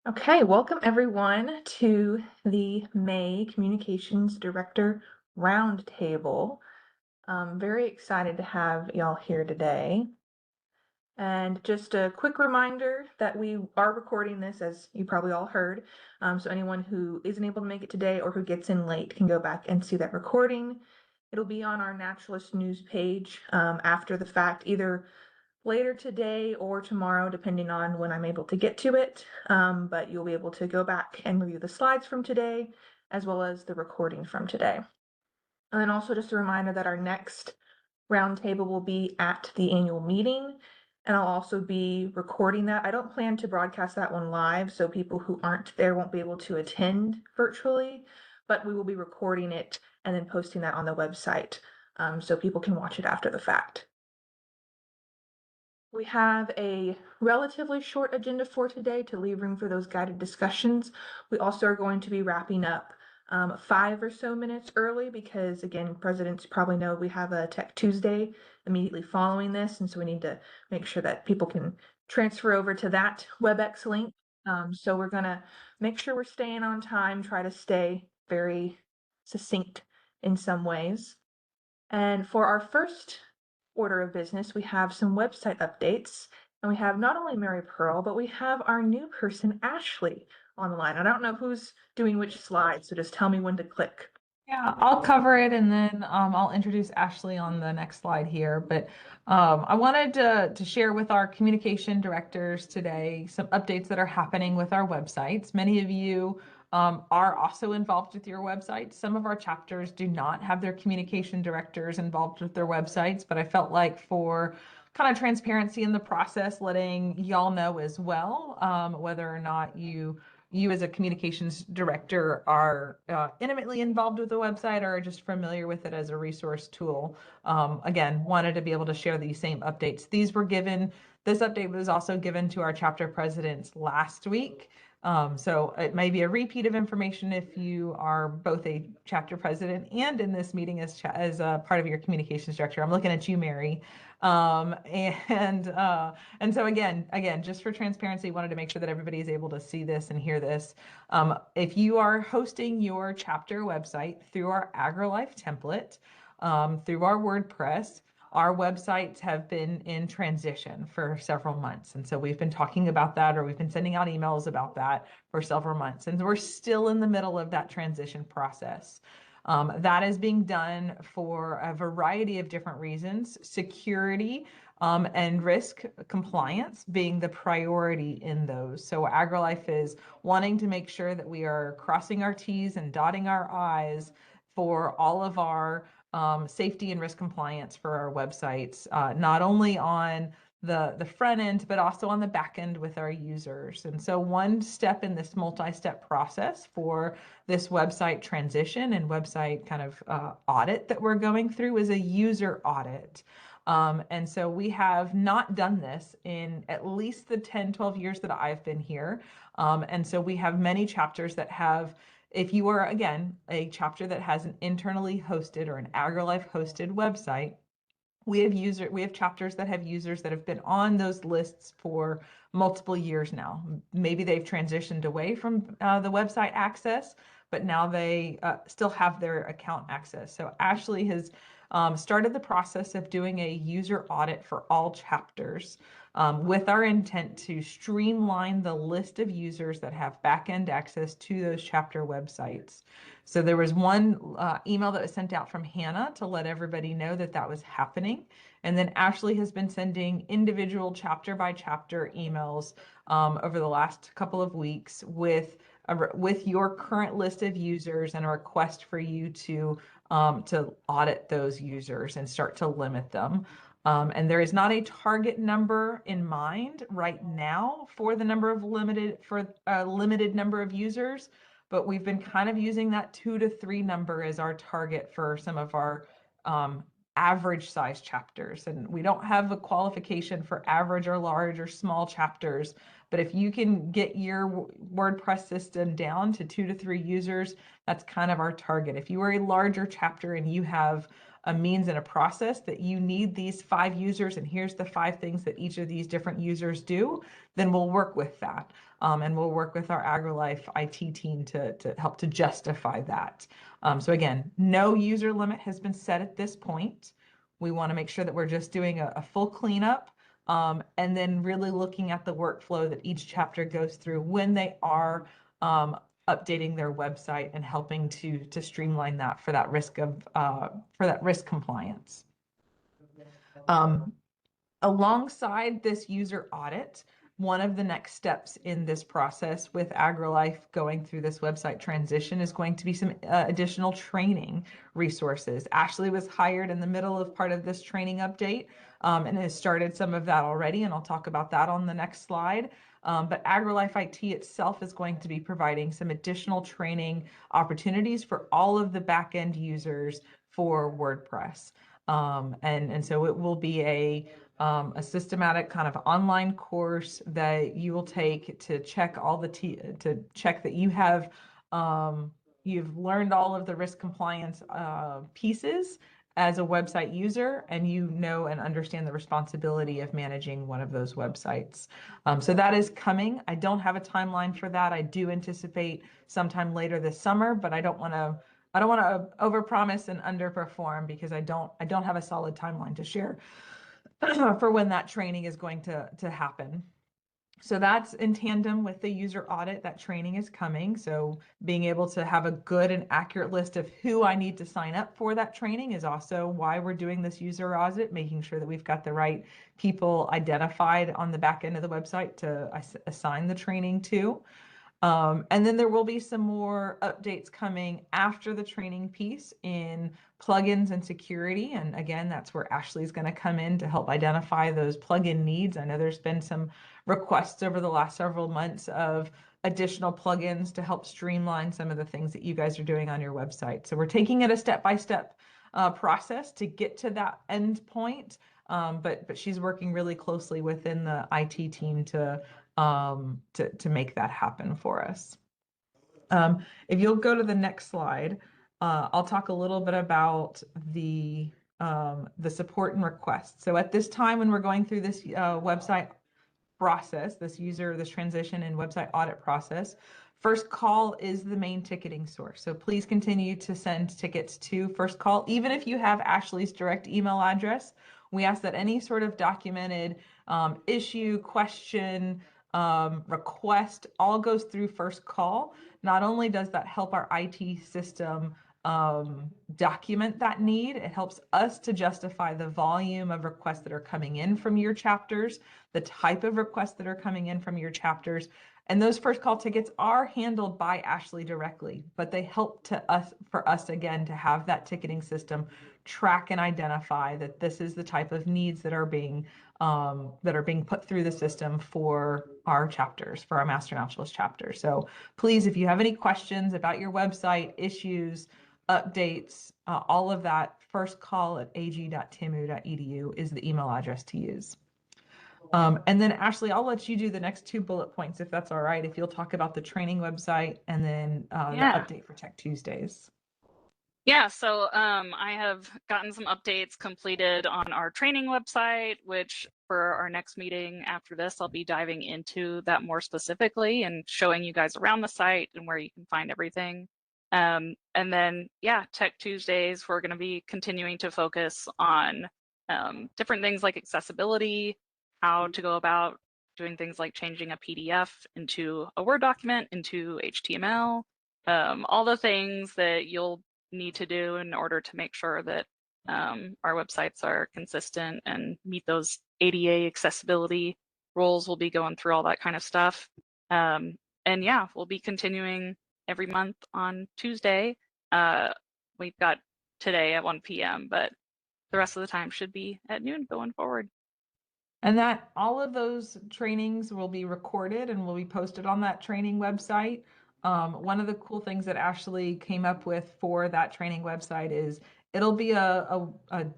Okay, welcome everyone to the May Communications Director Roundtable. I'm very excited to have y'all here today. And just a quick reminder that we are recording this, as you probably all heard. So anyone who isn't able to make it today or who gets in late can go back and see that recording. It'll be on our Naturalist News page after the fact, either later today or tomorrow, depending on when I'm able to get to it. But you'll be able to go back and review the slides from today, as well as the recording from today. And then also just a reminder that our next roundtable will be at the annual meeting, and I'll also be recording that. I don't plan to broadcast that one live, so people who aren't there won't be able to attend virtually, but we will be recording it and then posting that on the website, so people can watch it after the fact. We have a relatively short agenda for today to leave room for those guided discussions. We also are going to be wrapping up 5 or so minutes early because, again, presidents probably know we have a Tech Tuesday immediately following this, and so we need to make sure that people can transfer over to that WebEx link. So we're going to make sure we're staying on time, try to stay very succinct in some ways. And for our first order of business, we have some website updates. And we have not only Mary Pearl, but we have our new person, Ashley, on the line. I don't know who's doing which slide, so just tell me when to click. Yeah, I'll cover it and then I'll introduce Ashley on the next slide here. But I wanted to share with our communication directors today some updates that are happening with our websites. Many of you are also involved with your websites. Some of our chapters do not have their communication directors involved with their websites, but I felt like for kind of transparency in the process, letting y'all know as well whether or not you as a communications director are intimately involved with the website or are just familiar with it as a resource tool. Again, wanted to be able to share these same updates. This update was also given to our chapter presidents last week. So it may be a repeat of information if you are both a chapter president and in this meeting as a part of your communications director. I'm looking at you, Mary. And so again, just for transparency, wanted to make sure that everybody is able to see this and hear this. If you are hosting your chapter website through our AgriLife template, through our WordPress, our websites have been in transition for several months. And so we've been talking about that, or we've been sending out emails about that for several months. And we're still in the middle of that transition process. That is being done for a variety of different reasons, security and risk compliance being the priority in those. So AgriLife is wanting to make sure that we are crossing our T's and dotting our I's for all of our safety and risk compliance for our websites, not only on the front end, but also on the back end with our users. And so one step in this multi-step process for this website transition and website kind of audit that we're going through is a user audit. And so we have not done this in at least the 10, 12 years that I've been here. And so we have many chapters that have, if you are, again, a chapter that has an internally hosted or an AgriLife hosted website, we have chapters that have users that have been on those lists for multiple years now. Maybe they've transitioned away from the website access, but now they still have their account access. So Ashley has started the process of doing a user audit for all chapters with our intent to streamline the list of users that have back-end access to those chapter websites. So there was one email that was sent out from Hannah to let everybody know that that was happening. And then Ashley has been sending individual chapter by chapter emails over the last couple of weeks with your current list of users and a request for you to audit those users and start to limit them. And there is not a target number in mind right now for the number of limited number of users, but we've been kind of using that 2 to 3 number as our target for some of our average size chapters. And we don't have a qualification for average or large or small chapters, but if you can get your WordPress system down to 2 to 3 users, that's kind of our target. If you are a larger chapter and you have a means and a process that you need these 5 users and here's the 5 things that each of these different users do, then we'll work with that. And we'll work with our AgriLife IT team to help to justify that. So again, no user limit has been set at this point. We want to make sure that we're just doing a full cleanup, and then really looking at the workflow that each chapter goes through when they are updating their website and helping to streamline that for that risk compliance. Alongside this user audit, one of the next steps in this process with AgriLife going through this website transition is going to be some additional training resources. Ashley was hired in the middle of part of this training update, and has started some of that already, and I'll talk about that on the next slide. But AgriLife IT itself is going to be providing some additional training opportunities for all of the back-end users for WordPress. And so it will be a systematic kind of online course that you will take to check all the to check that you have you've learned all of the risk compliance pieces as a website user, and you know and understand the responsibility of managing one of those websites. So that is coming. I don't have a timeline for that. I do anticipate sometime later this summer, but I don't want to overpromise and underperform because I don't have a solid timeline to share for when that training is going to happen. So that's in tandem with the user audit. That training is coming. So being able to have a good and accurate list of who I need to sign up for that training is also why we're doing this user audit, making sure that we've got the right people identified on the back end of the website to assign the training to. And then there will be some more updates coming after the training piece in plugins and security. And again, that's where Ashley's going to come in to help identify those plugin needs. I know there's been some requests over the last several months of additional plugins to help streamline some of the things that you guys are doing on your website. So we're taking it a step-by-step process to get to that end point. But she's working really closely within the IT team to make that happen for us. If you'll go to the next slide, I'll talk a little bit about the support and requests. So at this time, when we're going through this website process, this transition and website audit process, First Call is the main ticketing source. So please continue to send tickets to First Call, even if you have Ashley's direct email address. We ask that any sort of documented issue, question, request all goes through First Call. Not only does that help our IT system document that need, it helps us to justify the volume of requests that are coming in from your chapters, the type of requests that are coming in from your chapters. And those First Call tickets are handled by Ashley directly, but they help for us again to have that ticketing system track and identify that this is the type of needs that are being put through the system for our chapters, for our Master Naturalist chapters. So please, if you have any questions about your website, issues, updates, all of that, firstcall@ag.tamu.edu is the email address to use. And then Ashley, I'll let you do the next 2 bullet points if that's all right, if you'll talk about the training website and then the update for Tech Tuesdays. Yeah, so I have gotten some updates completed on our training website, which for our next meeting after this, I'll be diving into that more specifically and showing you guys around the site and where you can find everything. And then, yeah, Tech Tuesdays, we're going to be continuing to focus on different things like accessibility, how to go about doing things like changing a PDF into a Word document, into HTML, all the things that you'll need to do in order to make sure that our websites are consistent and meet those ADA accessibility rules. We'll be going through all that kind of stuff. And yeah, we'll be continuing every month on Tuesday. We've got today at 1 p.m., but the rest of the time should be at noon going forward. And that all of those trainings will be recorded and will be posted on that training website. One of the cool things that Ashley came up with for that training website is it'll be a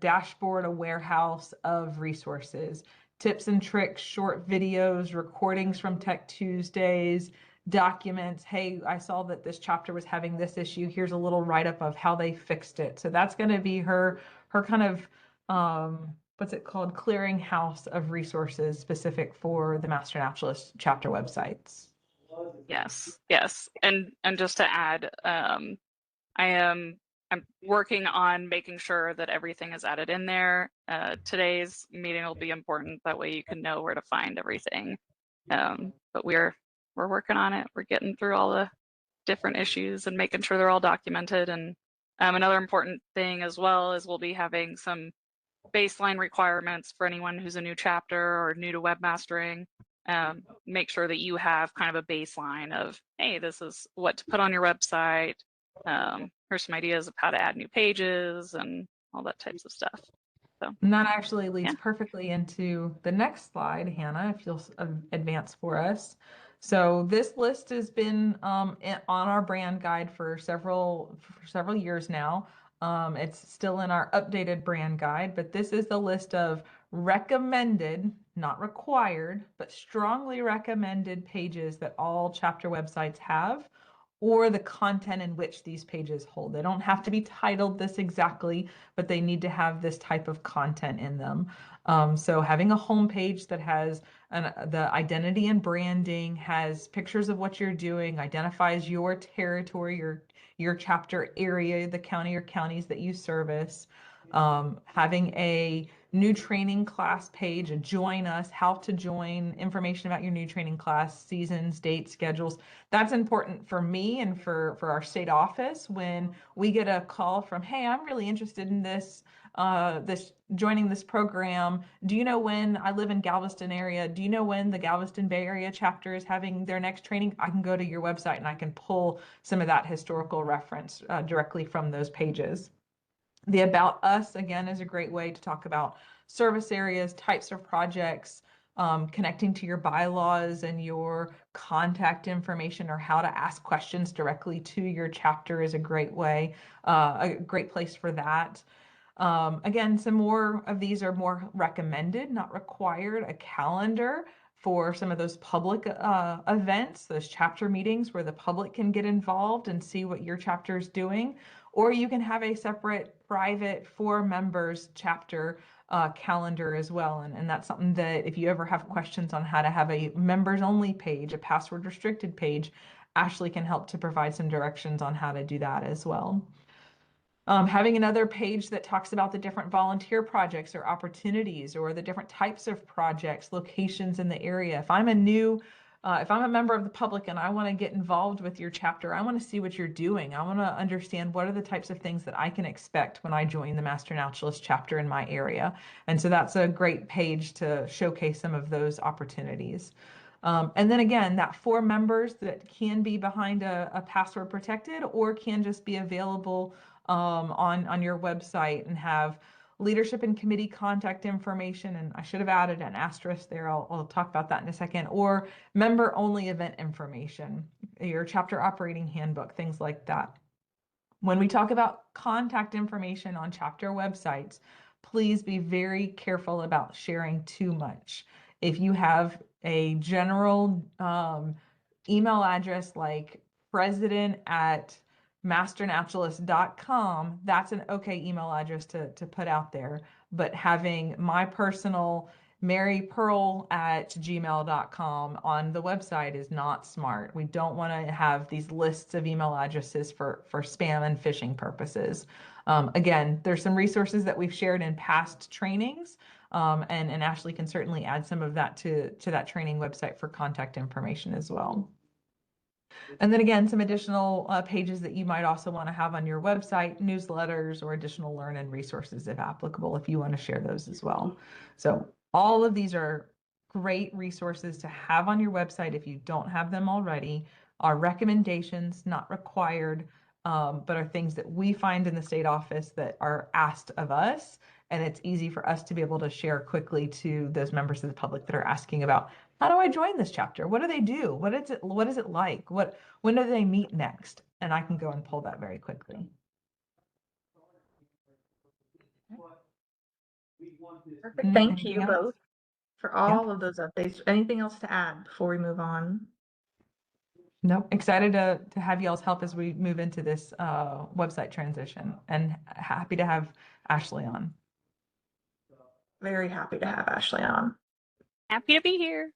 dashboard, a warehouse of resources, tips and tricks, short videos, recordings from Tech Tuesdays, documents. Hey, I saw that this chapter was having this issue. Here's a little write-up of how they fixed it. So that's going to be her her kind of what's it called, clearinghouse of resources specific for the Master Naturalist chapter websites. Yes. And just to add, I'm working on making sure that everything is added in there. Today's meeting will be important. That way you can know where to find everything. But we're working on it. We're getting through all the different issues and making sure they're all documented. And another important thing as well is we'll be having some baseline requirements for anyone who's a new chapter or new to webmastering. Make sure that you have kind of a baseline of, hey, this is what to put on your website. Here's some ideas of how to add new pages and all that types of stuff. So, and that actually leads yeah. perfectly into the next slide, Hannah, if you'll advance for us. So this list has been on our brand guide for several years now. It's still in our updated brand guide, but this is the list of recommended, not required, but strongly recommended pages that all chapter websites have, or the content in which these pages hold. They don't have to be titled this exactly, but they need to have this type of content in them. So having a homepage that has the identity and branding, has pictures of what you're doing, identifies your territory, your chapter area, the county or counties that you service, having a new training class page, a join us, how to join, information about your new training class, seasons, dates, schedules. That's important for me and for our state office when we get a call from, hey, I'm really interested in this joining this program. Do you know when? I live in Galveston area. Do you know when the Galveston Bay Area chapter is having their next training? I can go to your website and I can pull some of that historical reference directly from those pages. The About Us, again, is a great way to talk about service areas, types of projects, connecting to your bylaws and your contact information, or how to ask questions directly to your chapter is a great way, a great place for that. Again, some more of these are more recommended, not required. A calendar for some of those public events, those chapter meetings where the public can get involved and see what your chapter is doing. Or you can have a separate private for members chapter calendar as well. And that's something that if you ever have questions on how to have a members only page, a password restricted page, Ashley can help to provide some directions on how to do that as well. Having another page that talks about the different volunteer projects or opportunities, or the different types of projects, locations in the area. If I'm a member of the public and I want to get involved with your chapter, I want to see what you're doing. I want to understand what are the types of things that I can expect when I join the Master Naturalist chapter in my area. And so that's a great page to showcase some of those opportunities. And then again, that for members that can be behind a password protected or can just be available on your website, and have leadership and committee contact information. And I should have added an asterisk there. I'll talk about that in a second. Or member only event information, your chapter operating handbook, things like that. When we talk about contact information on chapter websites, please be very careful about sharing too much. If you have a general email address like president@masternaturalist.com, that's an okay email address to put out there. But having my personal marypearl@gmail.com on the website is not smart. We don't want to have these lists of email addresses for spam and phishing purposes. Again, there's some resources that we've shared in past trainings, and Ashley can certainly add some of that to that training website for contact information as well. And then again, some additional pages that you might also want to have on your website, newsletters, or additional learn and resources if applicable, if you want to share those as well. So all of these are great resources to have on your website if you don't have them already. Are recommendations, not required, but are things that we find in the state office that are asked of us. And it's easy for us to be able to share quickly to those members of the public that are asking about, how do I join this chapter? What do they do? What is it like? When do they meet next? And I can go and pull that very quickly. Perfect. Thank Anything you else? both for all of those updates. Anything else to add before we move on? Nope. Excited to have y'all's help as we move into this website transition, and happy to have Ashley on. Very happy to have Ashley on. Happy to be here.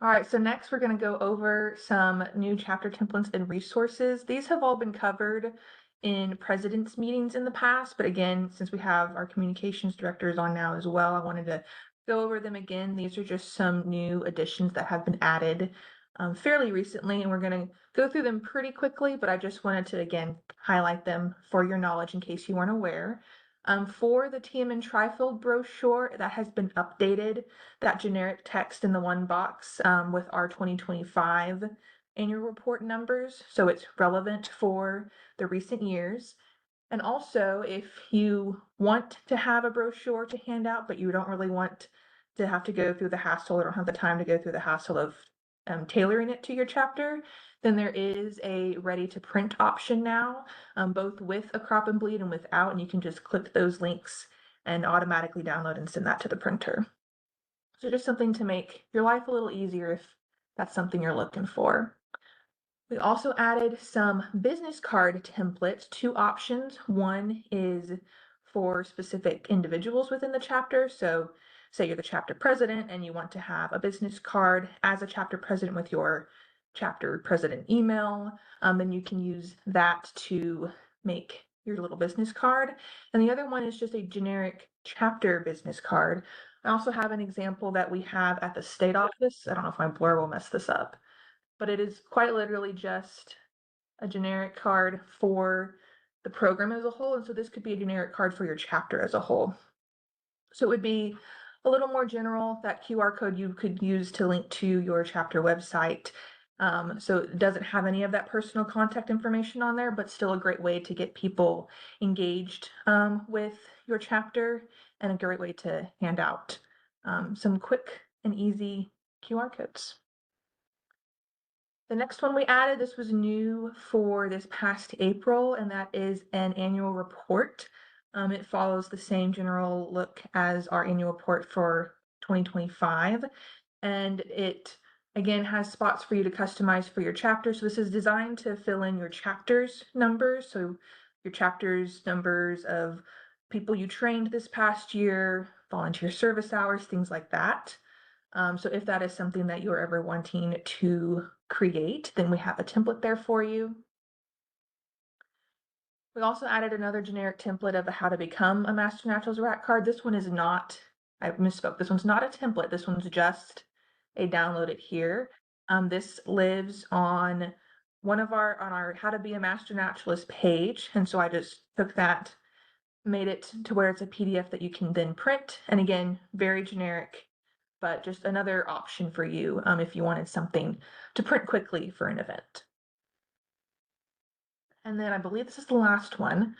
All right, so next we're going to go over some new chapter templates and resources. These have all been covered in president's meetings in the past, but again, since we have our communications directors on now as well, I wanted to go over them again. These are just some new additions that have been added fairly recently, and we're going to go through them pretty quickly, but I just wanted to, again, highlight them for your knowledge in case you weren't aware. For the TMN Trifield brochure, that has been updated, that generic text in the one box with our 2025 annual report numbers, so it's relevant for the recent years. And also, if you want to have a brochure to hand out, but you don't really want to have to go through the hassle or don't have the time to go through the hassle of tailoring it to your chapter, then there is a ready to print option now, both with a crop and bleed and without, and you can just click those links and automatically download and send that to the printer. So just something to make your life a little easier if that's something you're looking for. We also added some business card templates, two options. One is for specific individuals within the chapter. So say you're the chapter president and you want to have a business card as a chapter president with your chapter president email, then you can use that to make your little business card. And the other one is just a generic chapter business card. I also have an example that we have at the state office. I don't know if my blur will mess this up, but it is quite literally just a generic card for the program as a whole. And so this could be a generic card for your chapter as a whole. So it would be a little more general. That QR code you could use to link to your chapter website. So it doesn't have any of that personal contact information on there, but still a great way to get people engaged with your chapter and a great way to hand out some quick and easy QR codes. The next one we added, this was new for this past April, and that is an annual report. It follows the same general look as our annual report for 2025, and it again has spots for you to customize for your chapter. So this is designed to fill in your chapters numbers, so your chapters numbers of people you trained this past year, volunteer service hours, things like that. So if that is something that you're ever wanting to create, then we have a template there for you. We also added another generic template of how to become a Master Naturals RAC card. This one is not, I misspoke, this one's not a template. This one's just a download it here. This lives on on our How to Be a Master Naturalist page. And so I just took that, made it to where it's a PDF that you can then print. And again, very generic, but just another option for you if you wanted something to print quickly for an event. And then I believe this is the last one,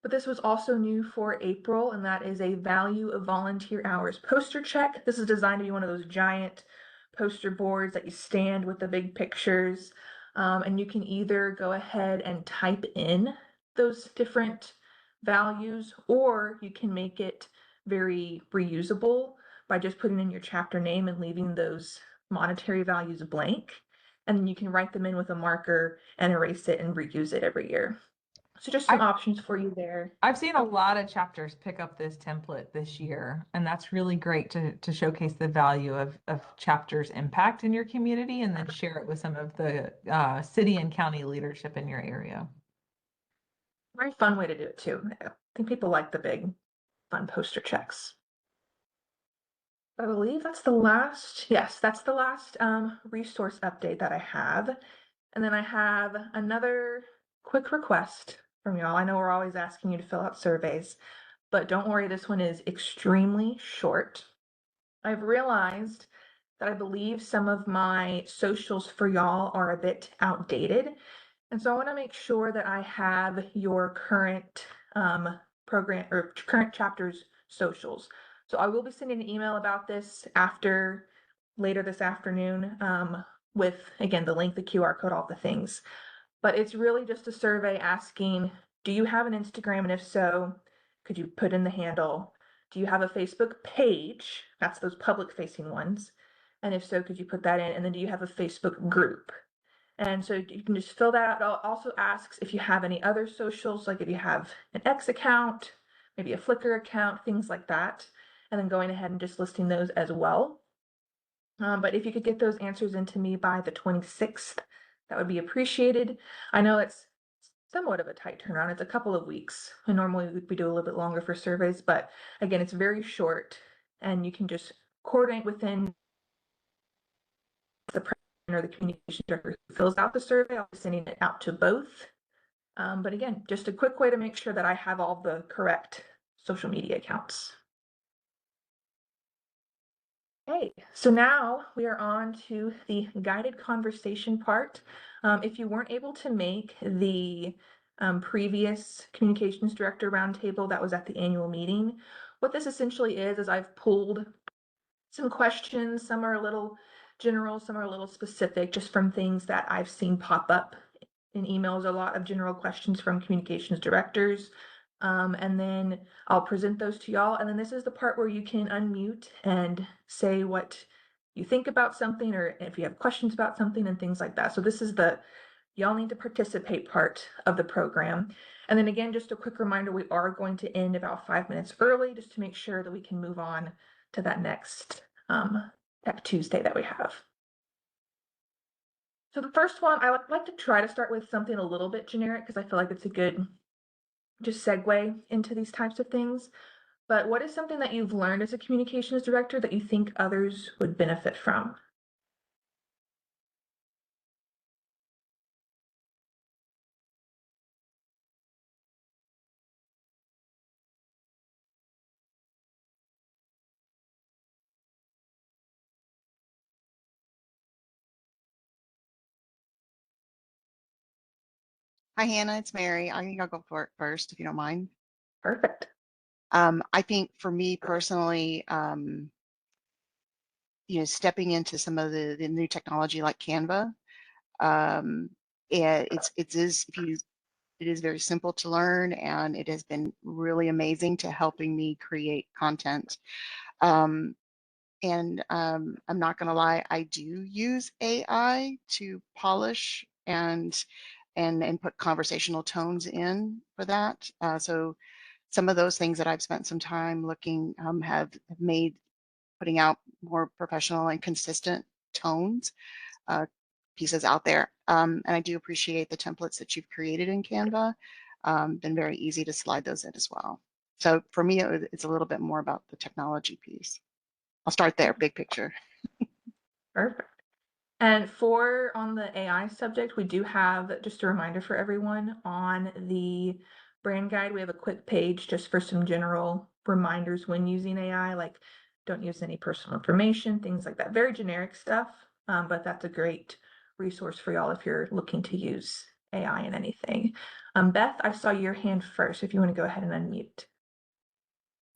but this was also new for April, and that is a value of volunteer hours poster check. This is designed to be one of those giant poster boards that you stand with the big pictures, and you can either go ahead and type in those different values, or you can make it very reusable by just putting in your chapter name and leaving those monetary values blank. And then you can write them in with a marker and erase it and reuse it every year. So just some options for you there. I've seen a lot of chapters pick up this template this year, and that's really great to showcase the value of chapters' impact in your community and then share it with some of the city and county leadership in your area. Very fun way to do it too. I think people like the big, fun poster checks. I believe that's the last, yes, that's the last resource update that I have. And then I have another quick request from y'all. I know we're always asking you to fill out surveys, but don't worry, this one is extremely short. I've realized that I believe some of my socials for y'all are a bit outdated. And so I want to make sure that I have your current program or current chapter's socials. So I will be sending an email about this later this afternoon with, again, the link, the QR code, all the things. But it's really just a survey asking, do you have an Instagram? And if so, could you put in the handle? Do you have a Facebook page? That's those public facing ones. And if so, could you put that in? And then do you have a Facebook group? And so you can just fill that out. It also asks if you have any other socials, like if you have an X account, maybe a Flickr account, things like that. And then going ahead and just listing those as well. But if you could get those answers into me by the 26th, that would be appreciated. I know it's somewhat of a tight turnaround. It's a couple of weeks. And normally we do a little bit longer for surveys, but again, it's very short and you can just coordinate within the president or the communication director who fills out the survey. I'll be sending it out to both. But again, just a quick way to make sure that I have all the correct social media accounts. Okay, so now we are on to the guided conversation part. If you weren't able to make the previous communications director roundtable that was at the annual meeting, what this essentially is I've pulled some questions. Some are a little general, some are a little specific, just from things that I've seen pop up in emails, a lot of general questions from communications directors. And then I'll present those to y'all. And then this is the part where you can unmute and say what you think about something, or if you have questions about something and things like that. So this is the y'all need to participate part of the program. And then again, just a quick reminder, we are going to end about 5 minutes early just to make sure that we can move on to that next Tech Tuesday that we have. So the first one, I like to try to start with something a little bit generic because I feel like it's a good just segue into these types of things. But what is something that you've learned as a communications director that you think others would benefit from? Hi, Hannah, it's Mary. I think I'll go for it first, if you don't mind. Perfect. I think for me personally, stepping into some of the new technology like Canva, it is very simple to learn, and it has been really amazing to helping me create content. I'm not going to lie, I do use AI to polish and put conversational tones in for that. So some of those things that I've spent some time looking have made putting out more professional and consistent tones pieces out there. And I do appreciate the templates that you've created in Canva. Been very easy to slide those in as well. So for me, it's a little bit more about the technology piece. I'll start there, big picture. Perfect. And on the AI subject, we do have just a reminder for everyone on the brand guide. We have a quick page just for some general reminders when using AI, like don't use any personal information, things like that. Very generic stuff, but that's a great resource for y'all if you're looking to use AI in anything. Beth, I saw your hand first. If you want to go ahead and unmute.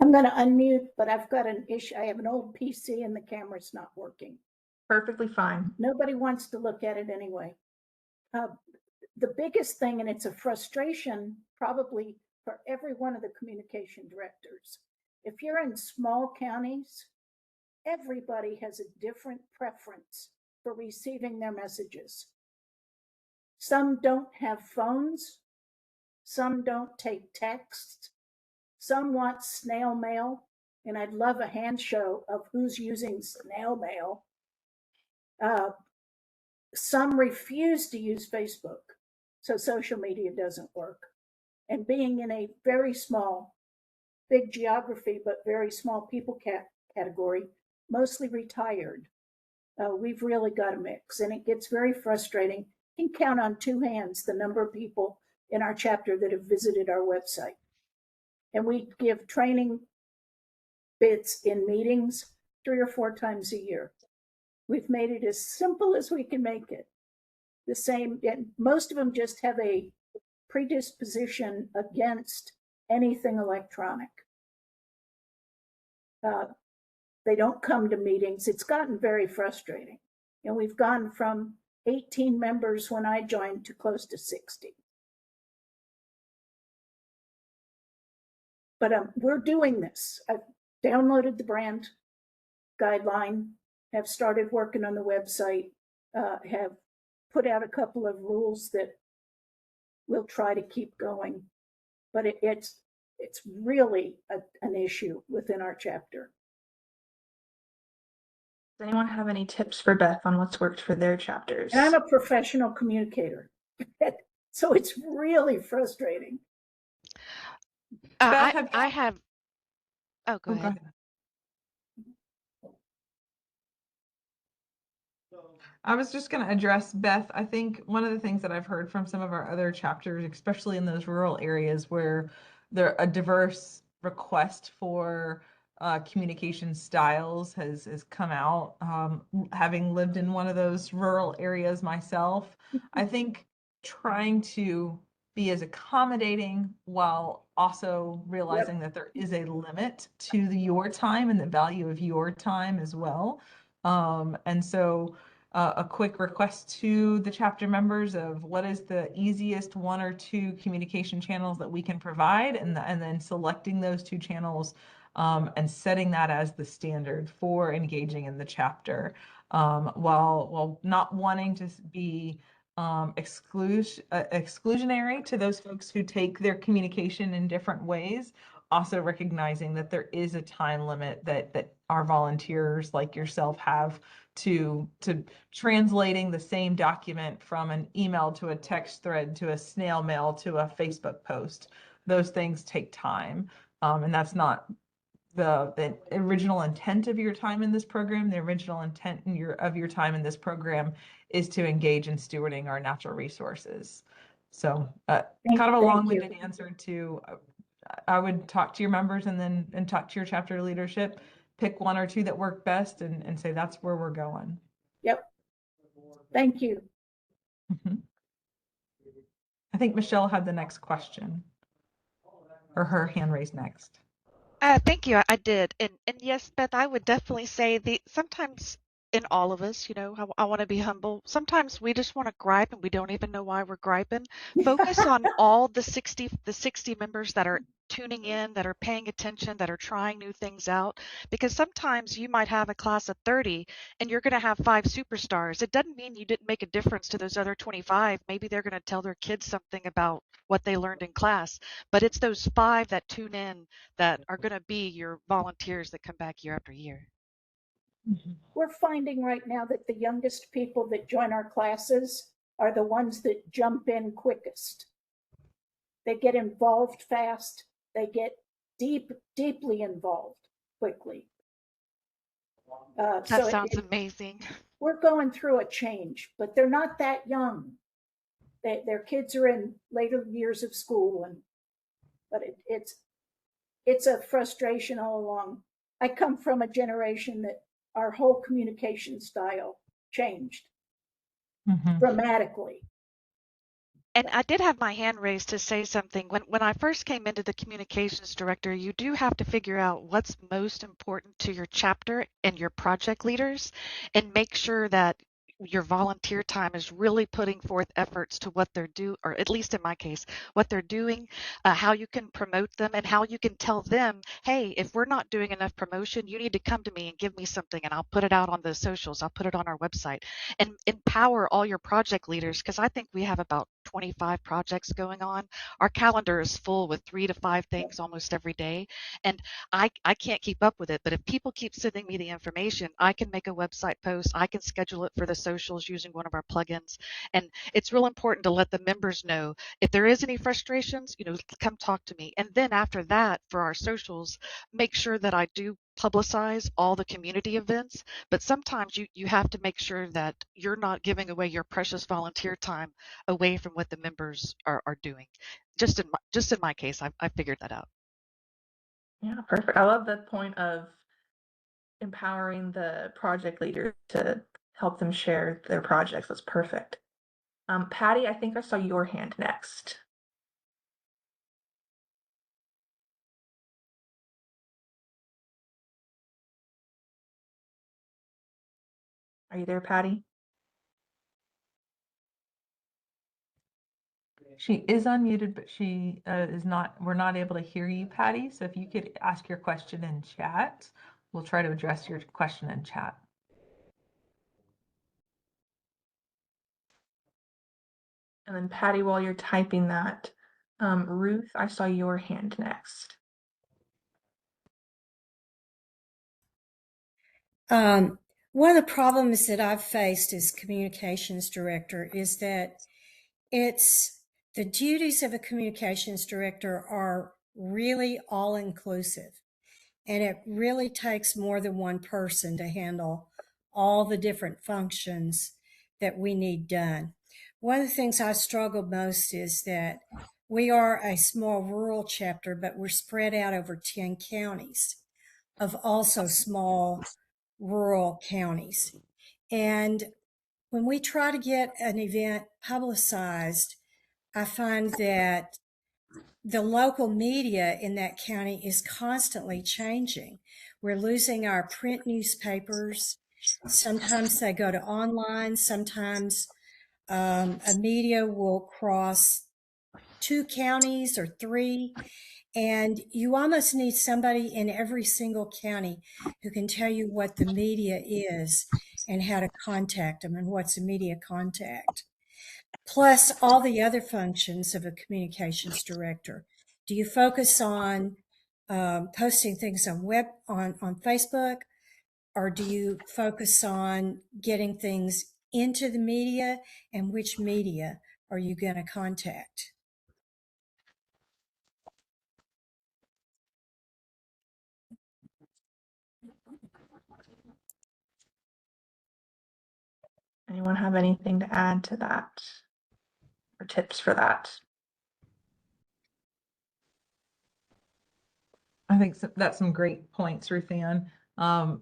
I'm going to unmute, but I've got an issue. I have an old PC and the camera's not working. Perfectly fine. Nobody wants to look at it anyway. The biggest thing, and it's a frustration probably for every one of the communication directors, if you're in small counties, everybody has a different preference for receiving their messages. Some don't have phones. Some don't take texts. Some want snail mail, and I'd love a hand show of who's using snail mail. Some refuse to use Facebook, so social media doesn't work. And being in a very small, big geography, but very small people category, mostly retired, we've really got a mix, and it gets very frustrating. You can count on two hands the number of people in our chapter that have visited our website. And we give training bits in meetings 3 or 4 times a year. We've made it as simple as we can make it. The same, and most of them just have a predisposition against anything electronic. They don't come to meetings. It's gotten very frustrating. And we've gone from 18 members when I joined to close to 60. But we're doing this. I've downloaded the brand guideline. have started working on the website, have put out a couple of rules that we'll try to keep going. But it's really an issue within our chapter. Does anyone have any tips for Beth on what's worked for their chapters? And I'm a professional communicator, so it's really frustrating. Beth, I have. Oh, go Oh, ahead. I was just going to address, Beth, I think one of the things that I've heard from some of our other chapters, especially in those rural areas where there a diverse request for communication styles has come out. Having lived in one of those rural areas myself, I think trying to be as accommodating while also realizing that there is a limit to your time and the value of your time as well. And so a quick request to the chapter members of what is the easiest 1 or 2 communication channels that we can provide, and then selecting those 2 channels and setting that as the standard for engaging in the chapter, while not wanting to be exclusionary to those folks who take their communication in different ways, also recognizing that there is a time limit that our volunteers like yourself have to translating the same document from an email to a text thread to a snail mail to a Facebook post. Those things take time, and that's not the original intent of your time in this program. The original intent of your time in this program is to engage in stewarding our natural resources. So kind of a long-winded answer to, I would talk to your members and talk to your chapter leadership, pick 1 or 2 that work best and say that's where we're going. Yep. Thank you. I think Michelle had the next question, or her hand raised next. Thank you. I did, and yes, Beth, I would definitely say sometimes in all of us, I want to be humble. Sometimes we just want to gripe and we don't even know why we're griping. Focus on all the 60 members that are tuning in, that are paying attention, that are trying new things out. Because sometimes you might have a class of 30 and you're going to have 5 superstars. It doesn't mean you didn't make a difference to those other 25. Maybe they're going to tell their kids something about what they learned in class. But it's those 5 that tune in that are going to be your volunteers that come back year after year. We're finding right now that the youngest people that join our classes are the ones that jump in quickest. They get involved fast. They get deeply involved quickly. That sounds amazing. We're going through a change, but they're not that young. Their kids are in later years of school, but it's a frustration all along. I come from a generation that our whole communication style changed dramatically. And I did have my hand raised to say something. When I first came into the communications director, you do have to figure out what's most important to your chapter and your project leaders, and make sure that your volunteer time is really putting forth efforts to what they're doing, or at least in my case, what they're doing, how you can promote them, and how you can tell them, hey, if we're not doing enough promotion, you need to come to me and give me something, and I'll put it out on the socials, I'll put it on our website. And empower all your project leaders, because I think we have about 25 projects going on. Our calendar is full with 3 to 5 things almost every day, and I can't keep up with it. But if people keep sending me the information, I can make a website post, I can schedule it for the socials using one of our plugins. And it's real important to let the members know if there is any frustrations, come talk to me. And then after that, for our socials, make sure that I do publicize all the community events, but sometimes you have to make sure that you're not giving away your precious volunteer time away from what the members are doing. Just in my case, I figured that out. Yeah, perfect. I love the point of empowering the project leader to help them share their projects. That's perfect. Patty, I think I saw your hand next. Are you there, Patty? She is unmuted, but she is not, we're not able to hear you, Patty. So if you could ask your question in chat, we'll try to address your question in chat. And then Patty, while you're typing that, Ruth, I saw your hand next. One of the problems that I've faced as communications director is that it's the duties of a communications director are really all inclusive. And it really takes more than one person to handle all the different functions that we need done. One of the things I struggle most is that we are a small rural chapter, but we're spread out over 10 counties of also small rural counties. And when we try to get an event publicized, I find that the local media in that county is constantly changing. We're losing our print newspapers. Sometimes they go to online. Sometimes a media will cross 2 counties or 3. And you almost need somebody in every single county who can tell you what the media is and how to contact them and what's a media contact. Plus all the other functions of a communications director. Do you focus on posting things on on Facebook, or do you focus on getting things into the media, and which media are you going to contact? Anyone have anything to add to that or tips for that? I think that's some great points, Ruth Ann.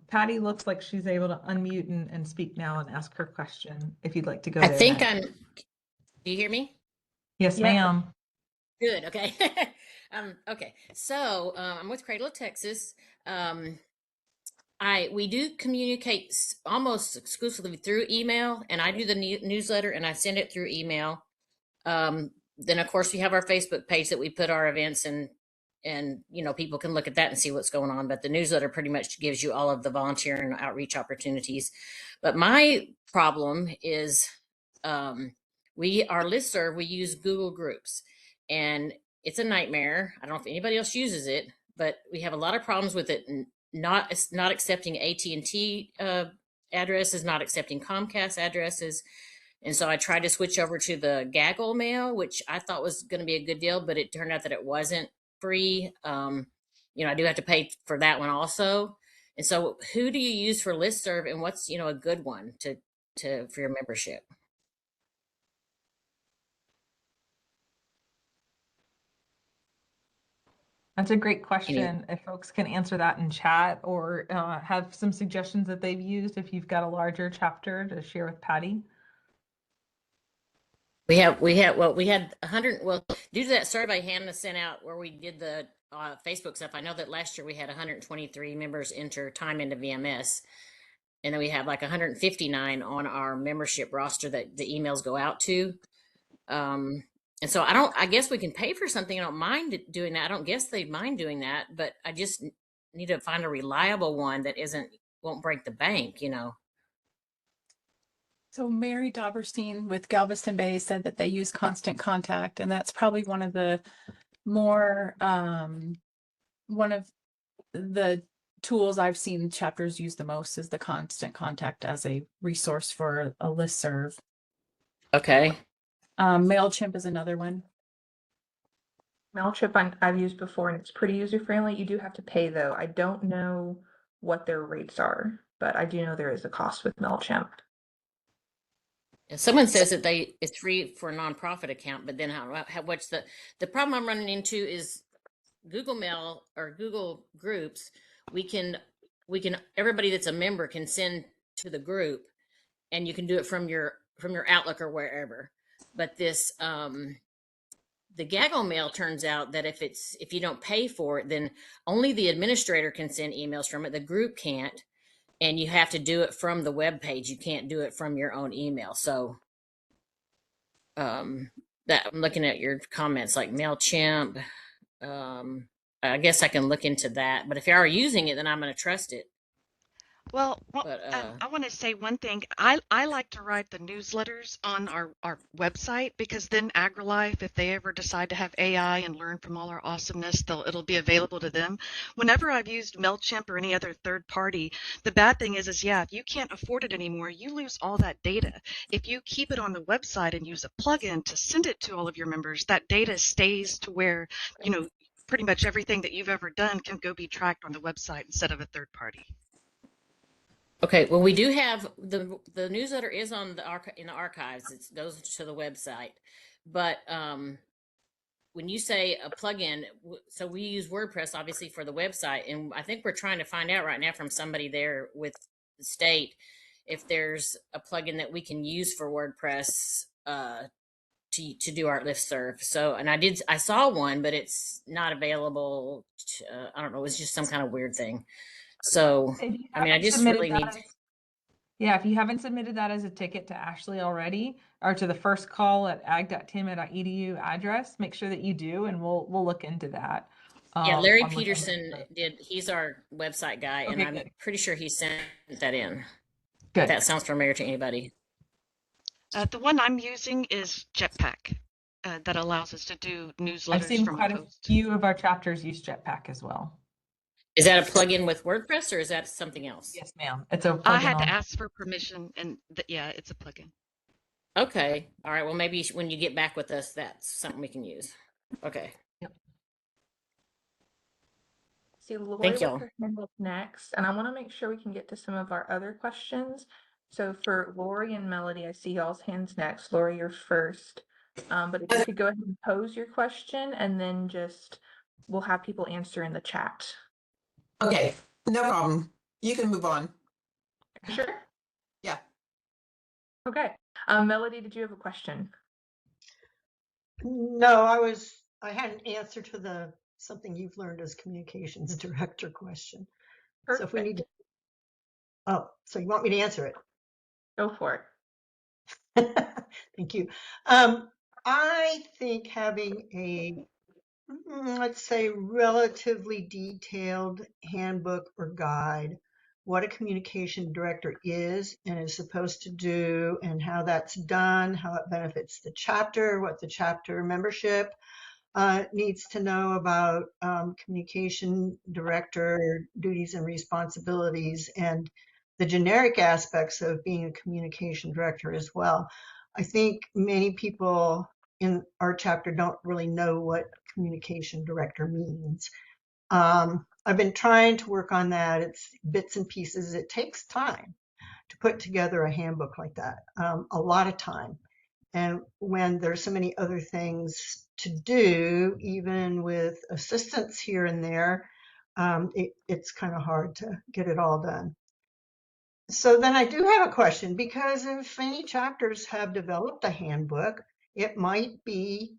Patty looks like she's able to unmute and speak now and ask her question if you'd like to go I there. think next. do you hear me? Yes, Yep. ma'am. Good. Okay. Okay. So I'm with Cradle of Texas. We do communicate almost exclusively through email, and I do the newsletter and I send it through email. Then of course we have our Facebook page that we put our events and people can look at that and see what's going on. But the newsletter pretty much gives you all of the volunteer and outreach opportunities. But my problem is our listserv, we use Google Groups, and it's a nightmare. I don't know if anybody else uses it, but we have a lot of problems with it. Not accepting AT&T addresses, not accepting Comcast addresses. And so I tried to switch over to the Gaggle Mail, which I thought was going to be a good deal, but it turned out that it wasn't free. I do have to pay for that one also. And so who do you use for listserv, and what's, a good one for your membership? That's a great question. If folks can answer that in chat or have some suggestions that they've used, if you've got a larger chapter to share with Patty. We had 100. Well, due to that survey Hannah sent out where we did the Facebook stuff, I know that last year we had 123 members enter time into VMS, and then we have like 159 on our membership roster that the emails go out to. And so I guess we can pay for something. I don't mind doing that. I don't guess they'd mind doing that, but I just need to find a reliable one that won't break the bank, So Mary Dauberstein with Galveston Bay said that they use Constant Contact, and that's probably one of the more one of the tools I've seen chapters use the most is the Constant Contact as a resource for a listserv. Okay. MailChimp is another one. MailChimp I've used before and it's pretty user friendly. You do have to pay though. I don't know what their rates are, but I do know there is a cost with MailChimp. Someone says that it's free for a nonprofit account, but then what's the problem I'm running into is Google Mail or Google Groups. We can everybody that's a member can send to the group, and you can do it from your Outlook or wherever. But this the Gaggle Mail turns out that if you don't pay for it, then only the administrator can send emails from it. The group can't. And you have to do it from the web page. You can't do it from your own email. So that I'm looking at your comments like MailChimp. I guess I can look into that. But if you are using it, then I'm going to trust it. Well, But I want to say one thing. I like to write the newsletters on our website because then AgriLife, if they ever decide to have AI and learn from all our awesomeness, it'll be available to them. Whenever I've used MailChimp or any other third party, the bad thing is yeah, if you can't afford it anymore, you lose all that data. If you keep it on the website and use a plugin to send it to all of your members, that data stays to where, pretty much everything that you've ever done can go be tracked on the website instead of a third party. okay, well, we do have the newsletter is on in the archives. It goes to the website, but when you say a plugin, so we use WordPress obviously for the website, and I think we're trying to find out right now from somebody there with the state if there's a plugin that we can use for WordPress to do our listserv. So, and I saw one, but it's not available. I don't know. It's just some kind of weird thing. So, If you I mean, I haven't just submitted really that need. as- Yeah, if you haven't submitted that as a ticket to Ashley already, or to the first call at ag.tama.edu address, make sure that you do, and we'll look into that. Yeah, Larry on looking Peterson into- did. He's our website guy, and Okay, I'm good. pretty sure he sent that in. Good. If that sounds familiar to anybody. The one I'm using is Jetpack that allows us to do newsletters I've seen from quite a a host. few of our chapters use Jetpack as well. Is that a plugin with WordPress or is that something else? Yes, ma'am. It's a plugin I had to on. ask for permission, and yeah, it's a plugin. Okay. All right. Well, maybe when you get back with us, that's something we can use. Okay. See, Lori Thank with y'all. her hand up next, and I want to make sure we can get to some of our other questions. So for Lori and Melody, I see y'all's hands next. Lori, you're first. But if you could go ahead and pose your question, and then we'll have people answer in the chat. Okay, no problem. You can move on. Sure. Yeah. Okay. Melody, did you have a question? No, I had an answer to something you've learned as communications director question. So if we need to, so you want me to answer it? Go for it. Thank you. I think having a, let's say, relatively detailed handbook or guide, what a communication director is and is supposed to do and how that's done, how it benefits the chapter, what the chapter membership needs to know about communication director duties and responsibilities and the generic aspects of being a communication director as well. I think many people in our chapter don't really know what communication director means. I've been trying to work on that. It's bits and pieces. It takes time to put together a handbook like that, a lot of time. And when there's so many other things to do, even with assistance here and there, it's kind of hard to get it all done. So then I do have a question, because if any chapters have developed a handbook, it might be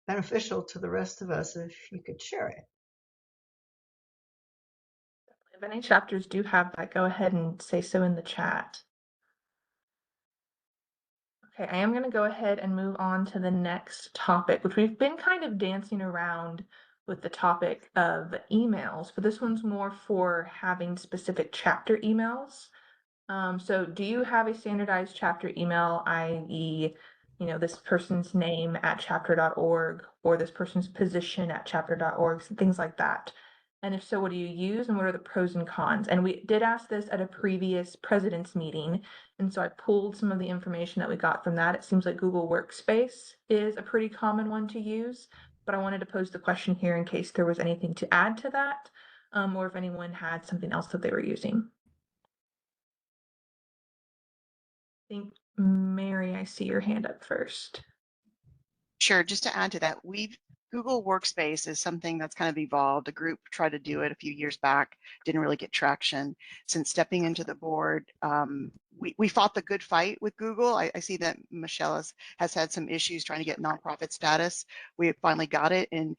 beneficial to the rest of us if you could share it. If any chapters do have that, go ahead and say so in the chat. Okay, I am going to go ahead and move on to the next topic, which we've been kind of dancing around with the topic of emails, but this one's more for having specific chapter emails. So do you have a standardized chapter email, i.e., this person's name at chapter.org or this person's position at chapter.org, things like that? And if so, what do you use and what are the pros and cons? And we did ask this at a previous president's meeting. And so I pulled some of the information that we got from that. It seems like Google Workspace is a pretty common one to use, but I wanted to pose the question here in case there was anything to add to that, or if anyone had something else that they were using. I think Mary, I see your hand up first. Sure. Just to add to that, Google Workspace is something that's kind of evolved. A group tried to do it a few years back, didn't really get traction. Since stepping into the board, we fought the good fight with Google. I see that Michelle has had some issues trying to get nonprofit status. We finally got it, and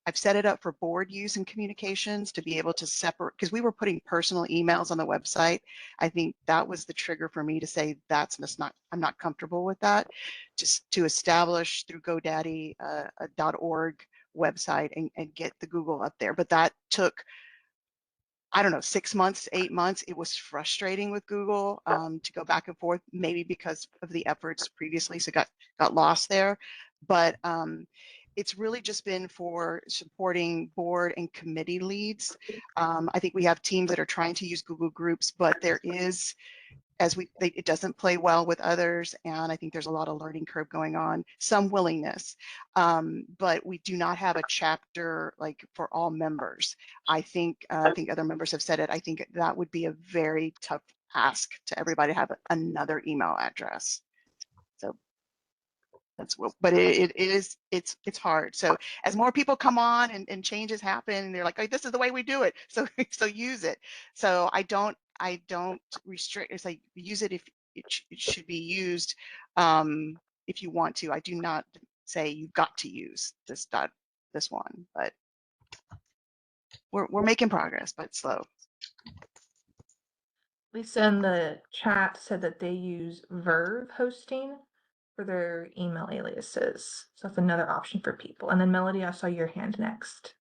I've set it up for board use and communications to be able to separate, because we were putting personal emails on the website. I think that was the trigger for me to say I'm not comfortable with that. Just to establish through GoDaddy a .org website and get the Google up there. But that took I don't know, 6 months, 8 months. It was frustrating with Google to go back and forth, maybe because of the efforts previously, so got lost there. But it's really just been for supporting board and committee leads. I think we have teams that are trying to use Google Groups, but there is, it doesn't play well with others, and I think there's a lot of learning curve going on, some willingness, but we do not have a chapter like for all members. I think other members have said it. I think that would be a very tough ask to everybody to have another email address. So that's what, but it's hard. So as more people come on and changes happen, and they're like, oh, this is the way we do it. So so use it. So I don't restrict. It's like use it if it should be used if you want to. I do not say you've got to use this one, but we're making progress, but slow. Lisa in the chat said that they use Verve hosting for their email aliases. So that's another option for people. And then Melody, I saw your hand next.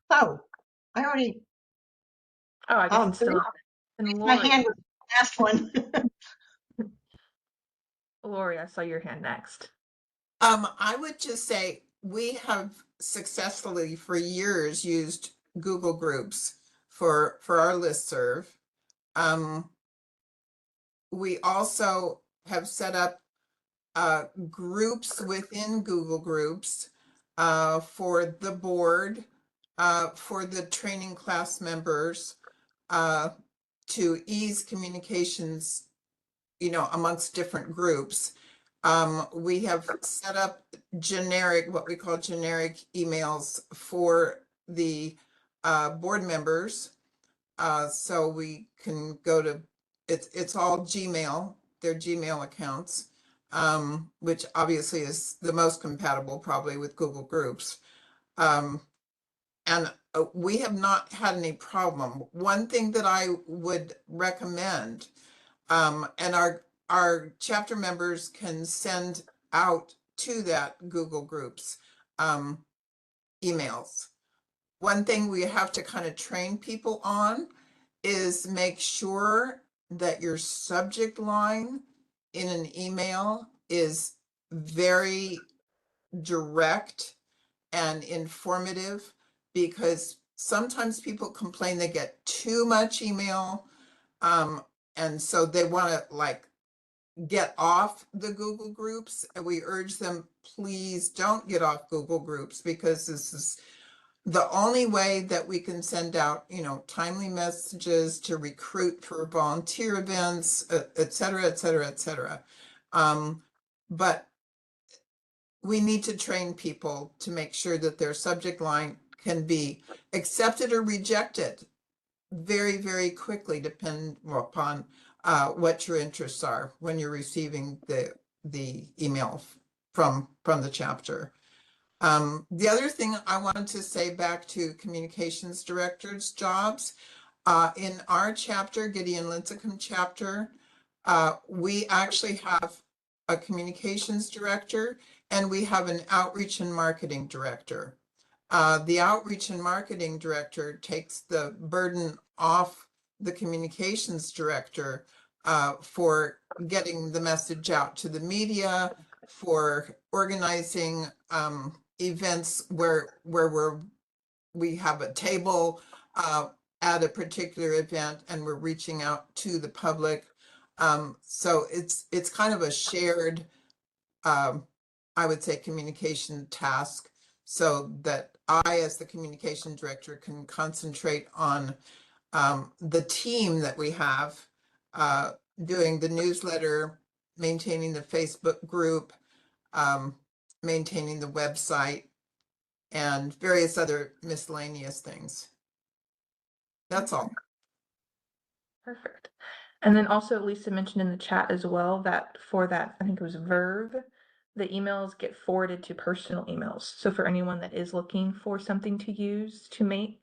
Oh, I already, Oh, I guess it's still up. And my Lori, hand was the last one. Lori, I saw your hand next. I would just say we have successfully for years used Google Groups for our listserv. We also have set up groups within Google Groups for the board, for the training class members, to ease communications, amongst different groups. We have set up what we call generic emails for the board members. So we can go to, it's all Gmail, their Gmail accounts, which obviously is the most compatible probably with Google Groups. And we have not had any problem. One thing that I would recommend, and our chapter members can send out to that Google Groups emails. One thing we have to kind of train people on is make sure that your subject line in an email is very direct and informative, because sometimes people complain they get too much email, and so they want to get off the Google Groups, and we urge them, please don't get off Google Groups, because this is the only way that we can send out, timely messages to recruit for volunteer events, et cetera, et cetera, et cetera. But we need to train people to make sure that their subject line can be accepted or rejected very, very quickly, depending upon what your interests are when you're receiving the email from the chapter. The other thing I wanted to say back to communications directors' jobs, in our chapter, Gideon Lincecum chapter, we actually have a communications director and we have an outreach and marketing director. The outreach and marketing director takes the burden off the communications director for getting the message out to the media, for organizing events where we have a table at a particular event and we're reaching out to the public. So it's kind of a shared, I would say, communication task, so that I, as the communication director, can concentrate on the team that we have doing the newsletter, maintaining the Facebook group, maintaining the website, and various other miscellaneous things. That's all. Perfect. And then also Lisa mentioned in the chat as well that for that, I think it was Verve, the emails get forwarded to personal emails. So for anyone that is looking for something to use to make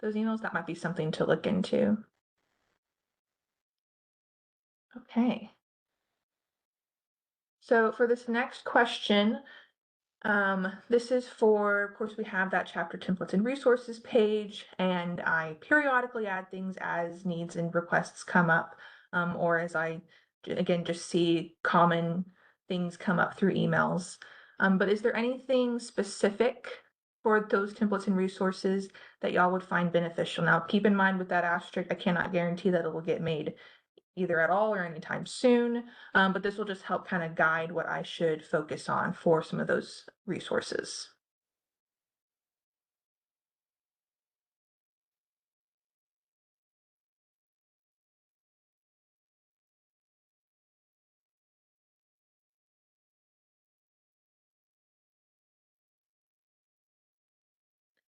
those emails, that might be something to look into. Okay. So for this next question, This is for, of course, we have that chapter templates and resources page, and I periodically add things as needs and requests come up, or as I, again, just see common things come up through emails. But is there anything specific for those templates and resources that y'all would find beneficial? Now, keep in mind with that asterisk, I cannot guarantee that it will get made either at all or anytime soon. But this will just help kind of guide what I should focus on for some of those resources.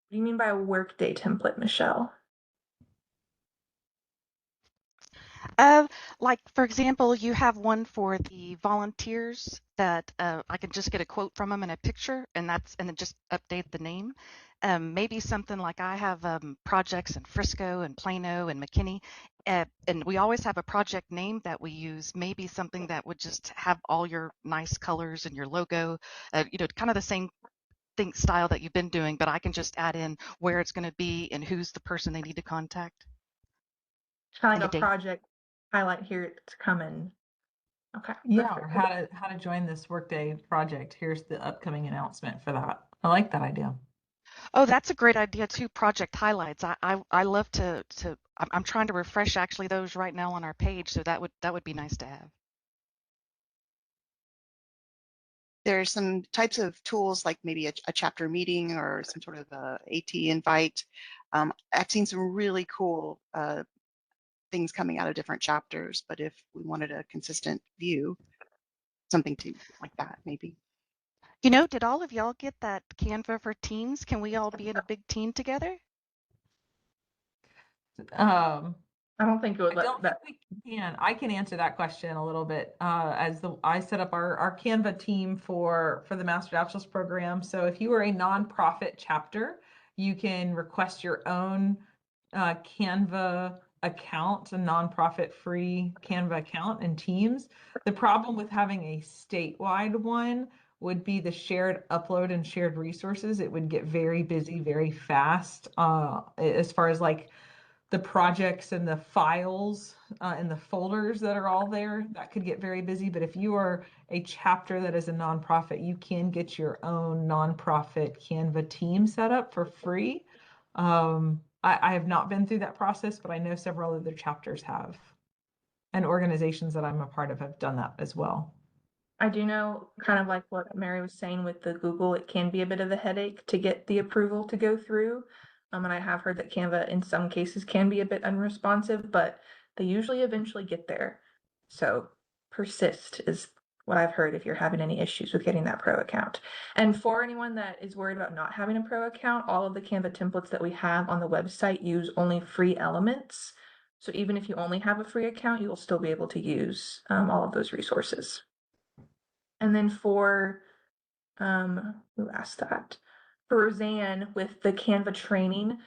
What do you mean by a workday template, Michelle? Like for example, you have one for the volunteers that I can just get a quote from them and a picture, and then just update the name. Maybe something like I have projects in Frisco and Plano and McKinney, and we always have a project name that we use. Maybe something that would just have all your nice colors and your logo, kind of the same thing style that you've been doing, but I can just add in where it's going to be and who's the person they need to contact. Kind And of the like a date. project highlight here, it's coming. Okay. Yeah, or perfect. how to join this Workday project. Here's the upcoming announcement for that. I like that idea. Oh, that's a great idea too. Project highlights. I love I'm trying to refresh actually those right now on our page, so that would be nice to have. There's some types of tools like maybe a chapter meeting or some sort of AT invite. I've seen some really cool things coming out of different chapters, but if we wanted a consistent view, something to like that maybe. Did all of y'all get that Canva for Teams? Can we all be in a big team together? Um, I don't think it would I let don't that. think we can. I can answer that question a little bit. I set up our Canva team for the Master Bachelor's program. So if you are a nonprofit chapter, you can request your own Canva account, a nonprofit free Canva account in Teams. The problem with having a statewide one would be the shared upload and shared resources. It would get very busy very fast as far as like the projects and the files and the folders that are all there. That could get very busy. But if you are a chapter that is a nonprofit, you can get your own nonprofit Canva team set up for free. I have not been through that process, but I know several other chapters have. And organizations that I'm a part of have done that as well. I do know, kind of like what Mary was saying with the Google, it can be a bit of a headache to get the approval to go through. And I have heard that Canva in some cases can be a bit unresponsive, but they usually eventually get there. So persist is what I've heard if you're having any issues with getting that pro account. And for anyone that is worried about not having a pro account, all of the Canva templates that we have on the website use only free elements. So even if you only have a free account, you will still be able to use all of those resources. And then for, who asked that? For Roseanne with the Canva training,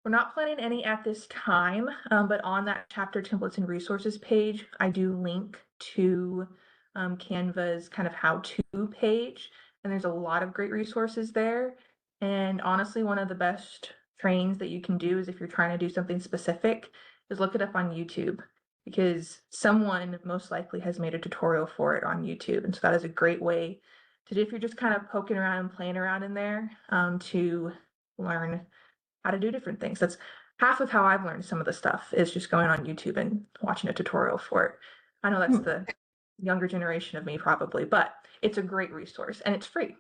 we're not planning any at this time, but on that chapter templates and resources page, I do link to Canva's kind of how-to page, and there's a lot of great resources there. And honestly, one of the best trainings that you can do is if you're trying to do something specific, is look it up on YouTube because someone most likely has made a tutorial for it on YouTube. And so that is a great way to do if you're just kind of poking around and playing around in there to learn how to do different things. That's half of how I've learned some of the stuff is just going on YouTube and watching a tutorial for it. I know that's the younger generation of me probably, but it's a great resource and it's free.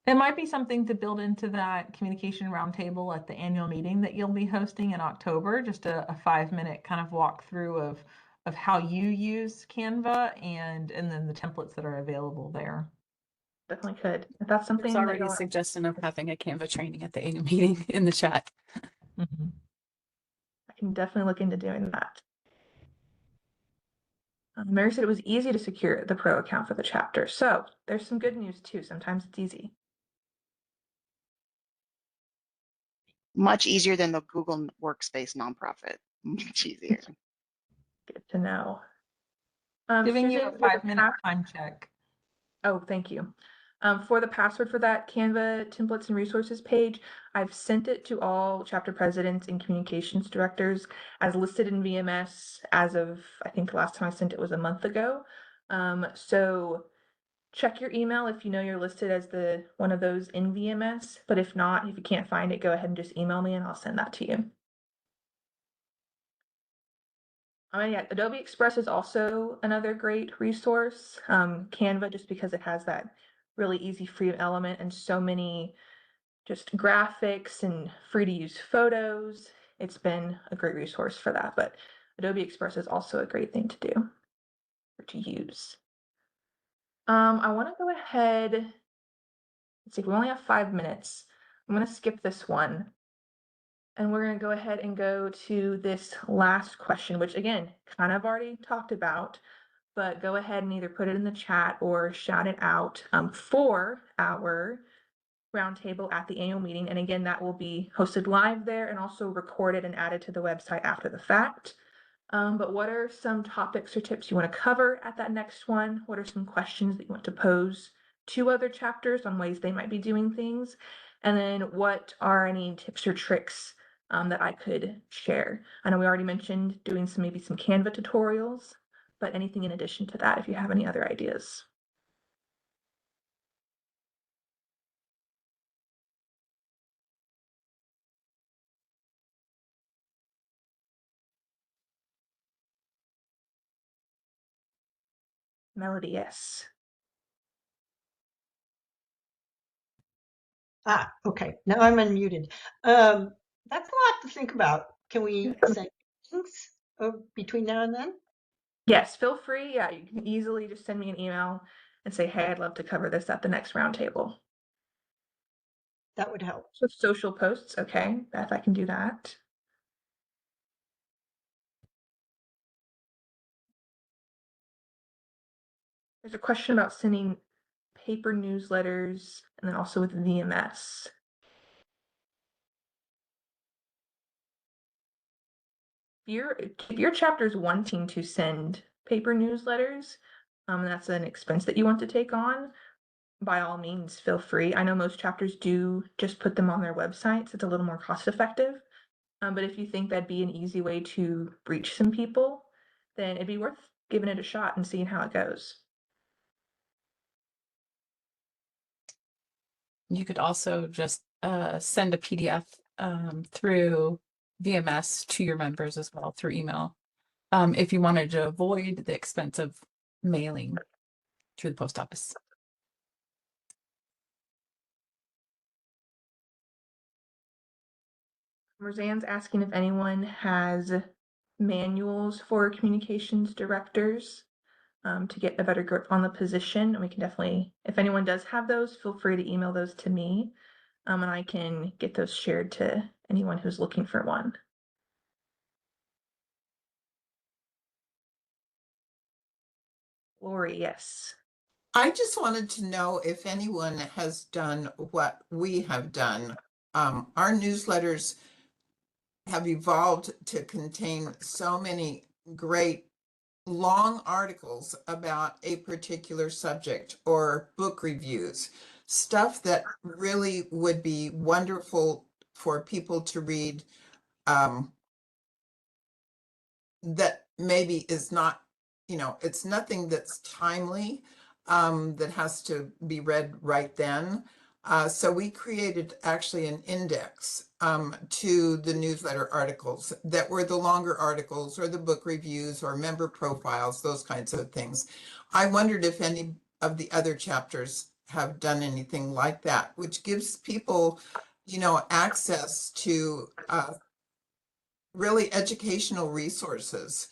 It might be something to build into that communication roundtable at the annual meeting that you'll be hosting in October, just a 5-minute kind of walkthrough of how you use Canva and then the templates that are available there. Definitely could. If that's something There's that already a you're, suggestion of having a Canva training at the annual meeting in the chat. Mhm. I can definitely look into doing that. Mary said it was easy to secure the pro account for the chapter. So there's some good news too. Sometimes it's easy. Much easier than the Google Workspace nonprofit. Much easier. Good to know. Giving you Susan, a for the 5-minute time check. Oh, thank you. For the password for that Canva templates and resources page, I've sent it to all chapter presidents and communications directors as listed in VMS as of, I think the last time I sent it was a month ago. So check your email if you know you're listed as the one of those in VMS, but if not, if you can't find it, go ahead and just email me and I'll send that to you. Yeah, Adobe Express is also another great resource. Canva, just because it has that really easy free element and so many just graphics and free to use photos. It's been a great resource for that, but Adobe Express is also a great thing to do or to use. I want to go ahead. Let's see, we only have 5 minutes. I'm going to skip this one. And we're going to go ahead and go to this last question, which again, kind of already talked about, but go ahead and either put it in the chat or shout it out for our roundtable at the annual meeting. And again, that will be hosted live there and also recorded and added to the website after the fact. But what are some topics or tips you want to cover at that next one? What are some questions that you want to pose to other chapters on ways they might be doing things? And then what are any tips or tricks that I could share? I know we already mentioned doing maybe some Canva tutorials, but anything in addition to that, if you have any other ideas. Melody, yes. Okay. Now I'm unmuted. That's a lot to think about. Can we send things between now and then? Yes, feel free. Yeah, you can easily just send me an email and say, hey, I'd love to cover this at the next roundtable. That would help. So social posts, okay, Beth, I can do that. There's a question about sending paper newsletters and then also with VMS. If your chapter's wanting to send paper newsletters, that's an expense that you want to take on, by all means, feel free. I know most chapters do just put them on their websites. It's a little more cost effective. But if you think that'd be an easy way to reach some people, then it'd be worth giving it a shot and seeing how it goes. You could also just send a PDF through VMS to your members as well through email if you wanted to avoid the expense of mailing through the post office. Roseanne's asking if anyone has manuals for communications directors to get a better grip on the position. And we can definitely, if anyone does have those, feel free to email those to me and I can get those shared to anyone who's looking for one. Lori, yes. I just wanted to know if anyone has done what we have done. Our newsletters have evolved to contain so many great long articles about a particular subject or book reviews, stuff that really would be wonderful for people to read, that maybe is not, it's nothing that's timely, that has to be read right then. So we created actually an index to the newsletter articles that were the longer articles or the book reviews or member profiles, those kinds of things. I wondered if any of the other chapters have done anything like that, which gives people, access to really educational resources.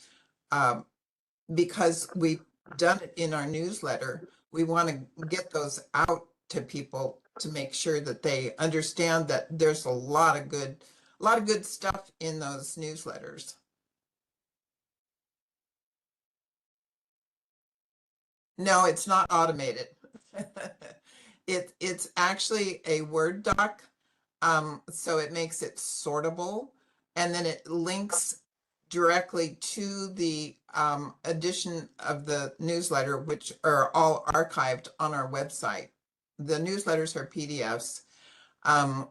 Because we've done it in our newsletter, we want to get those out to people to make sure that they understand that there's a lot of good stuff in those newsletters. No, it's not automated. It's actually a Word doc, so it makes it sortable, and then it links directly to the edition of the newsletter, which are all archived on our website. the newsletters are PDFs.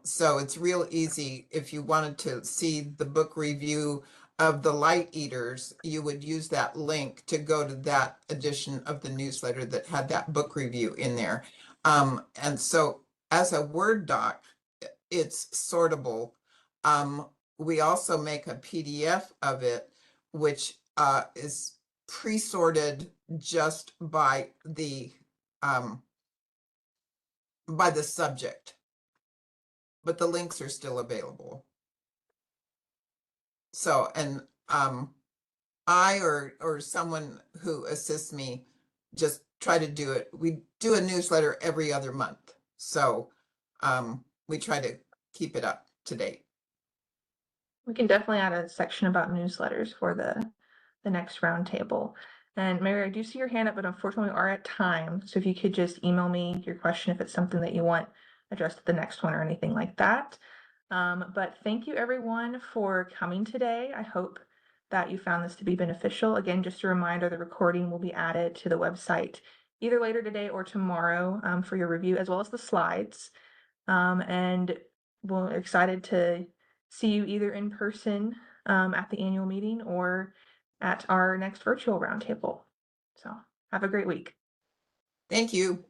So it's real easy. If you wanted to see the book review of The Light Eaters, you would use that link to go to that edition of the newsletter that had that book review in there. And so as a Word doc, it's sortable. We also make a PDF of it, which is pre-sorted just by the subject, but the links are still available. So, and I or someone who assists me just try to do it. We do a newsletter every other month. So we try to keep it up to date. We can definitely add a section about newsletters for the next roundtable. And Mary, I do see your hand up, but unfortunately we are at time. So if you could just email me your question if it's something that you want addressed at the next one or anything like that. But thank you everyone for coming today. I hope that you found this to be beneficial. Again, just a reminder, the recording will be added to the website either later today or tomorrow for your review, as well as the slides. And we're excited to see you either in person at the annual meeting or at our next virtual roundtable. So have a great week. Thank you.